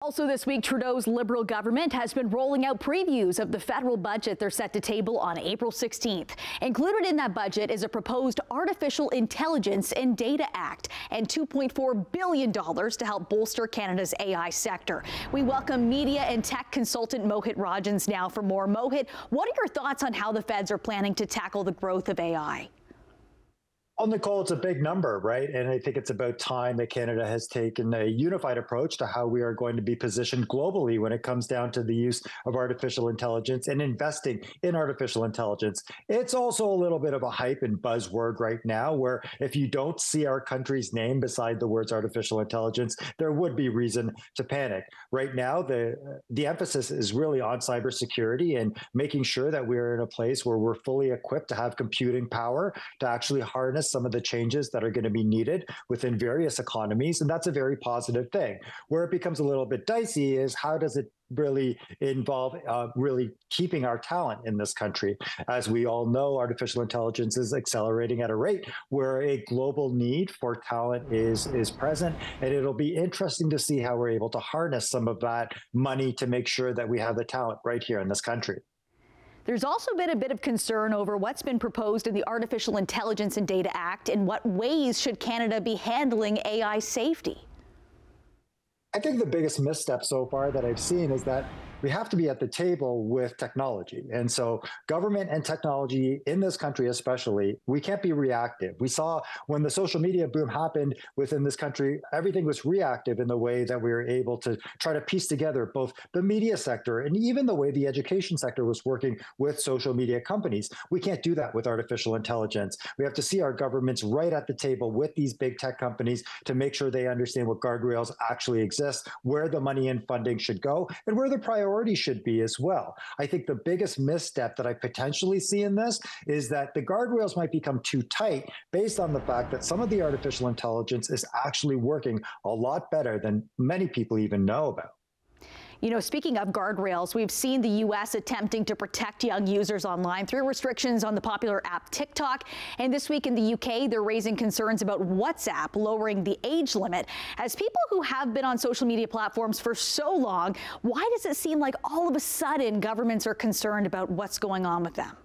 Also this week, Trudeau's Liberal government has been rolling out previews of the federal budget they're set to table on April 16th. Included in that budget is a proposed Artificial Intelligence and Data Act and $2.4 billion to help bolster Canada's AI sector. We welcome media and tech consultant Mohit Rajhans now for more. Mohit, what are your thoughts on how the feds are planning to tackle the growth of AI? Well, Nicole, it's a big number, right? And I think it's about time that Canada has taken a unified approach to how we are going to be positioned globally when it comes down to the use of artificial intelligence and investing in artificial intelligence. It's also a little bit of a hype and buzzword right now, where if you don't see our country's name beside the words artificial intelligence, there would be reason to panic. Right now, the emphasis is really on cybersecurity and making sure that we're in a place where we're fully equipped to have computing power to actually harness some of the changes that are going to be needed within various economies. And that's a very positive thing. Where it becomes a little bit dicey is how does it really involve really keeping our talent in this country? As we all know, artificial intelligence is accelerating at a rate where a global need for talent is present. And it'll be interesting to see how we're able to harness some of that money to make sure that we have the talent right here in this country. There's also been a bit of concern over what's been proposed in the Artificial Intelligence and Data Act. In what ways should Canada be handling AI safety? I think the biggest misstep so far that I've seen is that we have to be at the table with technology. And so government and technology in this country especially, we can't be reactive. We saw when the social media boom happened within this country, everything was reactive in the way that we were able to try to piece together both the media sector and even the way the education sector was working with social media companies. We can't do that with artificial intelligence. We have to see our governments right at the table with these big tech companies to make sure they understand what guardrails actually exist, where the money and funding should go, and where the priorities should be as well. I think the biggest misstep that I potentially see in this is that the guardrails might become too tight based on the fact that some of the artificial intelligence is actually working a lot better than many people even know about. You know, speaking of guardrails, we've seen the U.S. attempting to protect young users online through restrictions on the popular app TikTok. And this week in the U.K., they're raising concerns about WhatsApp lowering the age limit. As people who have been on social media platforms for so long, why does it seem like all of a sudden governments are concerned about what's going on with them?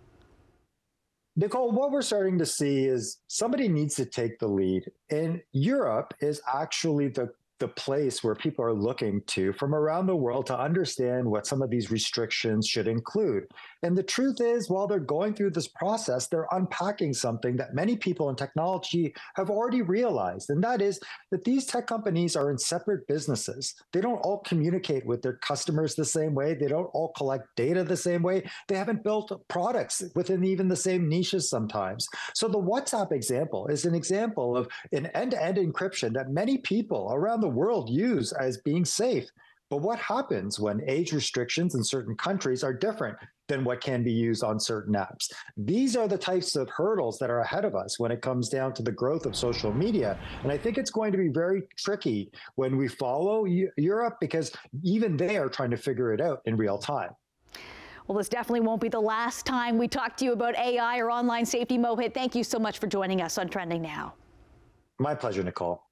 Nicole, what we're starting to see is somebody needs to take the lead. And Europe is actually the place where people are looking to from around the world to understand what some of these restrictions should include. And the truth is, while they're going through this process, they're unpacking something that many people in technology have already realized. And that is that these tech companies are in separate businesses. They don't all communicate with their customers the same way. They don't all collect data the same way. They haven't built products within even the same niches sometimes. So the WhatsApp example is an example of an end-to-end encryption that many people around the world use as being safe. But what happens when age restrictions in certain countries are different than what can be used on certain apps? These are the types of hurdles that are ahead of us when it comes down to the growth of social media. And I think it's going to be very tricky when we follow Europe, because even they are trying to figure it out in real time. Well, this definitely won't be the last time we talk to you about AI or online safety. Mohit, thank you so much for joining us on Trending Now. My pleasure, Nicole.